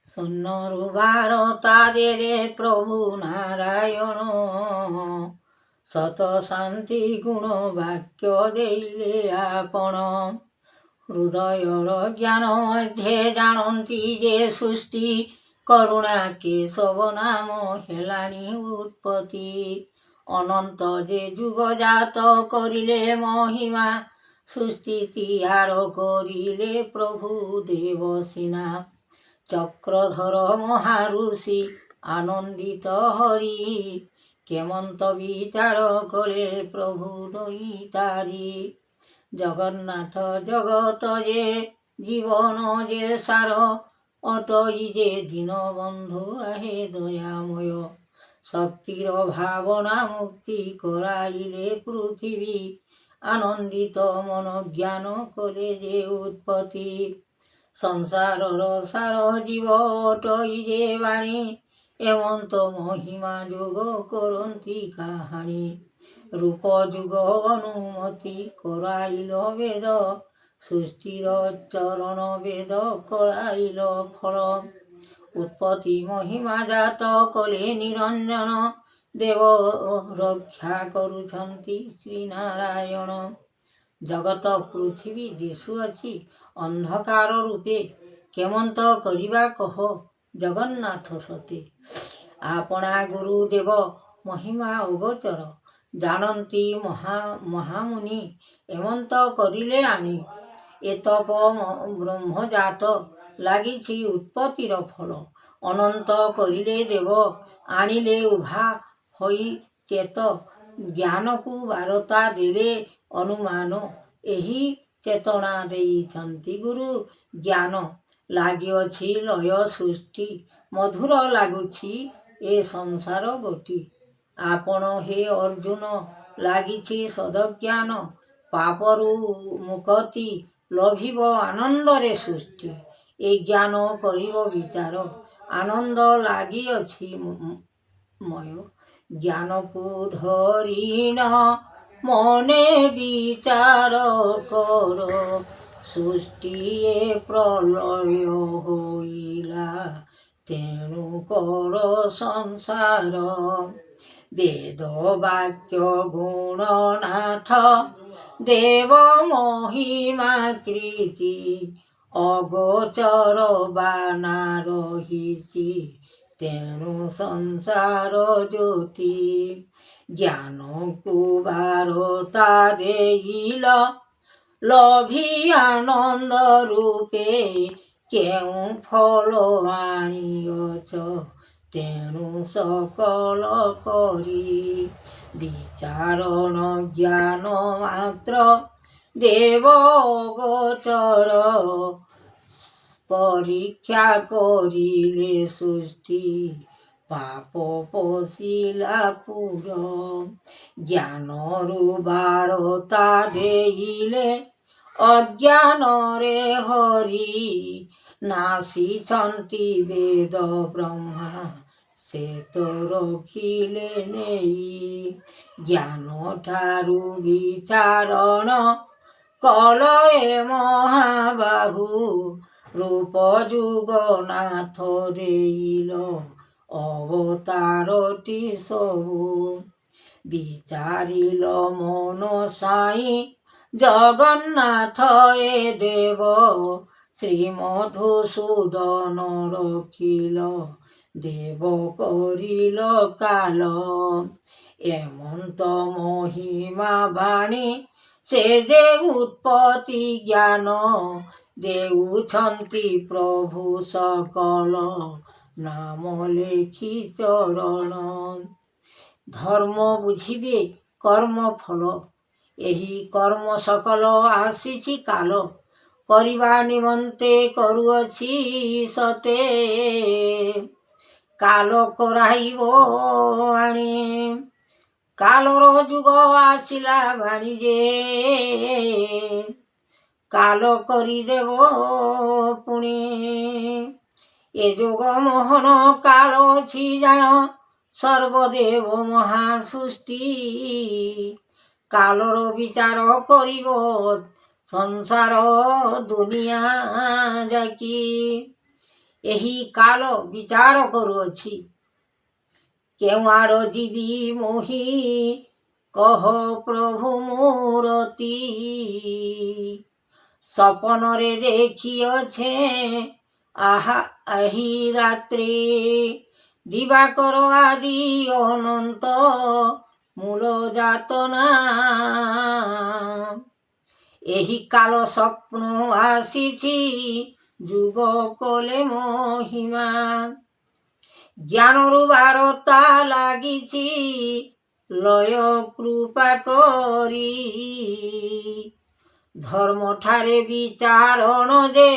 ସୁନରୁ ବାରତା ଦେଲେ ପ୍ରଭୁ ନାରାୟଣ, ସତ ଶାନ୍ତି ଗୁଣ ବାକ୍ୟ ଦେଲେ ଆପଣ। ହୃଦୟର ଜ୍ଞାନ ମଧ୍ୟ ଜାଣନ୍ତି ଯେ ସୃଷ୍ଟି କରୁଣା କେଶବ ନାମ ହେଲାଣି ଉତ୍ପତ୍ତି। ଅନନ୍ତ ଯେ ଯୁଗ ଜାତ କରିଲେ ମହିମା, ସୃଷ୍ଟି ତିଆର କରିଲେ ପ୍ରଭୁ ଦେବସୀନା। ଚକ୍ରଧର ମହାଋଷି ଆନନ୍ଦିତ ହରି, କେମନ୍ତ ବିଚାର କଲେ ପ୍ରଭୁ ଦଇତାରି। ଜଗନ୍ନାଥ ଜଗତ ଯେ ଜୀବନ ଯେ ସାର, ଅଟଇ ଯେ ଦୀନବନ୍ଧୁ ଆହେ ଦୟାମୟ। ଶକ୍ତିର ଭାବନା ମୁକ୍ତି କରାଇଲେ ପୃଥିବୀ, ଆନନ୍ଦିତ ମନ ଜ୍ଞାନ କଲେ ଯେ ଉତ୍ପତ୍ତି। ସଂସାରର ସାର ଜୀବ ଅଟଇ ଯେ ବାଣୀ, ଏମନ୍ତ ମହିମା ଯୋଗ କରନ୍ତି କାହାଣୀ। ରୂପ ଯୁଗ ଅନୁମତି କରାଇଲ ବେଦ, ସୃଷ୍ଟିର ଚରଣ ବେଦ କରାଇଲ ଫଳ। ଉତ୍ପତ୍ତି ମହିମା ଜାତ କଲେ ନିରଞ୍ଜନ, ଦେବ ରକ୍ଷା କରୁଛନ୍ତି ଶ୍ରୀନାରାୟଣ। ଜଗତ ପୃଥିବୀ ଦିଶୁଅଛି ଅନ୍ଧକାର ରୂପେ, କେମନ୍ତ କରିବା କହ ଜଗନ୍ନାଥ ସତେ। ଆପଣା ଗୁରୁଦେବ ମହିମା ଅଗୋଚର, ଜାଣନ୍ତି ମହାମୁନି ଏମନ୍ତ କରିଲେ ଆଣି। ଏତପ ବ୍ରହ୍ମଜାତ ଲାଗିଛି ଉତ୍ପତ୍ତିର ଫଳ, ଅନନ୍ତ କରିଲେ ଦେବ ଆଣିଲେ ଉଭା ହୋଇ ଚେତ। ଜ୍ଞାନକୁ ବାରତା ଦେଲେ ଅନୁମାନ, ଏହି ଚେତନା ଦେଇଛନ୍ତି ଗୁରୁ ଜ୍ଞାନ। ଲାଗିଅଛି ଲୟ ସୃଷ୍ଟି, ମଧୁର ଲାଗୁଛି ଏ ସଂସାର ଗୋଟି। ଆପଣ ହେ ଅର୍ଜୁନ ଲାଗିଛି ସଦଜ୍ଞାନ, ପାପରୁ ମୁକ୍ତି ଲଭିବ ଆନନ୍ଦରେ ସୃଷ୍ଟି। ଏ ଜ୍ଞାନ କରିବ ବିଚାର, ଆନନ୍ଦ ଲାଗିଅଛି ମୟ। ଜ୍ଞାନକୁ ଧରିନ ମନେ ବିଚାର କର, ସୃଷ୍ଟି ଏ ପ୍ରଳୟ ହୋଇଲା ତେଣୁ କର ସଂସାର। ବେଦ ବାକ୍ୟ ଗୁଣନାଥ, ଦେବ ମହିମା କୀର୍ତ୍ତି, ଅଗୋଚର ବାନା ରହିଛି ତେଣୁ ସଂସାର ଜ୍ୟୋତି। ଜ୍ଞାନକୁ ବାରତା ଦେଇଲ ଲଭି ଆନନ୍ଦ ରୂପେ, କେଉଁ ଫଳ ଆଣିଅଛ ତେଣୁ ସକଲ କରି। ବିଚାରଣ ଜ୍ଞାନ ମାତ୍ର ଦେବ ଅଗୋଚର, ପରୀକ୍ଷା କରିଲେ ସୃଷ୍ଟି ପାପ ପଶିଲା ପୁର। ଜ୍ଞାନରୁ ବାରତା ଦେଇଲେ ଅଜ୍ଞାନରେ ହରି, ନାସିଛନ୍ତି ବେଦ ବ୍ରହ୍ମା ସେ ତ ରଖିଲେ ନେଇ। ଜ୍ଞାନ ଠାରୁ ବିଚାରଣ କଲ ଏ ମହାବାହୁ, ରୂପ ଯୁଗ ନାଥ ଦେଇଲ ଅବତାରଟି ସବୁ। ବିଚାରିଲ ମନ ସାଇ ଜଗନ୍ନାଥ ଏ ଦେବ, ଶ୍ରୀ ମଧୁସୂଦନ ରଖିଲ ଦେବ କରିଲ କାଲ। ଏମନ୍ତ ମହିମା ବାଣୀ ସେ ଯେ ଉତ୍ପତ୍ତି ଜ୍ଞାନ, ଦେଉଛନ୍ତି ପ୍ରଭୁ ସକଳ ନାମ ଲେଖି ଚରଣ। ଧର୍ମ ବୁଝିବେ କର୍ମ ଫଳ, ଏହି କର୍ମ ସକଲ ଆସିଛି କାଲ। କରିବା ନିମନ୍ତେ କରୁଅଛି ସତେ, କାଲ କରାଇବ ଆଣି। କାଲର ଯୁଗ ଆସିଲା ବାଣୀ ଯେ, କାଲ କରିଦେବ ପୁଣି। ଏ ଯୋଗ ମୋହନ କାଳ ଅଛି ଜାଣ, ସର୍ବଦେବ ମହାସୃଷ୍ଟି। କାଲର ବିଚାର କରିବ ସଂସାର ଦୁନିଆ ଯାକି। ଏହି କାଳ ବିଚାର କରୁଅଛି। କେଉଁ ଆଡ଼ ଯିବି ମୋହି କହ ପ୍ରଭୁ ମୂରତି। ସପନରେ ଦେଖିଅଛେ ଆହା ଏହି ରାତ୍ରି। ଦିବାକର ଆଦି ଅନନ୍ତ ମୂଳ ଯାତନା। ଏହି କାଳ ସ୍ୱପ୍ନ ଆସିଛି ଯୁଗ କଲେ ମହିମା। ଜ୍ଞାନରୁ ବାରତା ଲାଗିଛି ଲୟ କୃପା କରି। ଧର୍ମଠାରେ ବିଚାରଣ ଯେ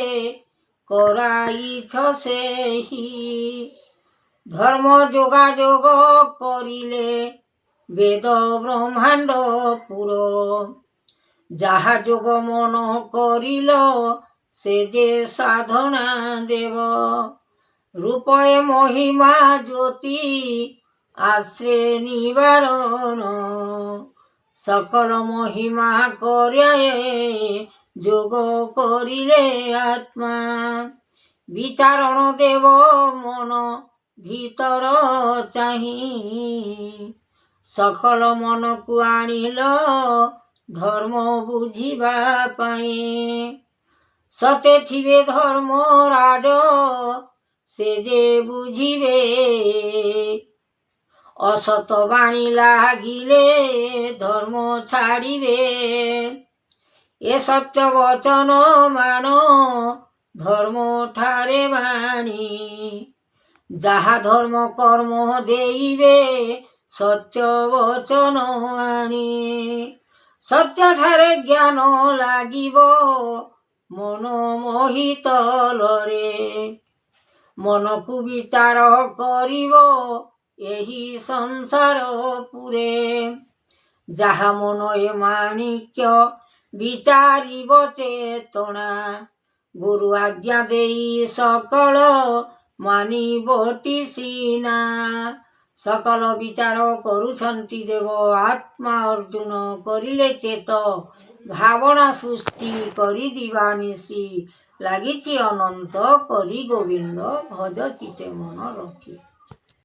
କରାଇଛ ସେହି। ଧର୍ମ ଯୋଗାଯୋଗ କରିଲେ ବେଦ ବ୍ରହ୍ମାଣ୍ଡ ପୁର। ଯାହା ଯୋଗ ମନ କରିଲ ସେ ଯେ ସାଧନା ଦେବ। ରୂପଏ ମହିମା ଜ୍ୟୋତି ଆଶ୍ରେ ନିବାରଣ। ସକଳ ମହିମା କରାଏ ଯୋଗ କରିଲେ ଆତ୍ମା। ବିଚାରଣ ଦେବ ମନ ଭିତର ଚାହିଁ। ସକଳ ମନକୁ ଆଣିଲ ଧର୍ମ ବୁଝିବା ପାଇଁ। ସତେ ଥିବେ ଧର୍ମରାଜ ସେ ଯେ ବୁଝିବେ। ଅସତ ବାଣୀ ଲାଗିଲେ ଧର୍ମ ଛାଡ଼ିବେ। ଏ ସତ୍ୟ ବଚନ ମାନ ଧର୍ମ ଠାରେ ବାଣୀ। ଯାହା ଧର୍ମ କର୍ମ ଦେଇବେ ସତ୍ୟ ବଚନ ଆଣି। ସତ୍ୟଠାରେ ଜ୍ଞାନ ଲାଗିବ ମନ ମୋହିତଲରେ। ମନକୁ ବିଚାର କରିବ ଏହି ସଂସାର ପୁରେ। ଯାହା ମନ ଏ ମାଣିକ୍ୟ ବିଚାରିବ ଚେତନା। ଗୁରୁ ଆଜ୍ଞା ଦେଇ ସକଳ ମାନିବଟି ସିନା। ସକଳ ବିଚାର କରୁଛନ୍ତି ଦେବ ଆତ୍ମା ଅର୍ଜୁନ କରିଲେ ଚେତ। ଭାବନା ସୃଷ୍ଟି କରି ଦିବାନିଶି ଲାଗିଛି ଅନନ୍ତ କରି ଗୋବିନ୍ଦ ଭଜ ଚିତେ ମନ ରଖି।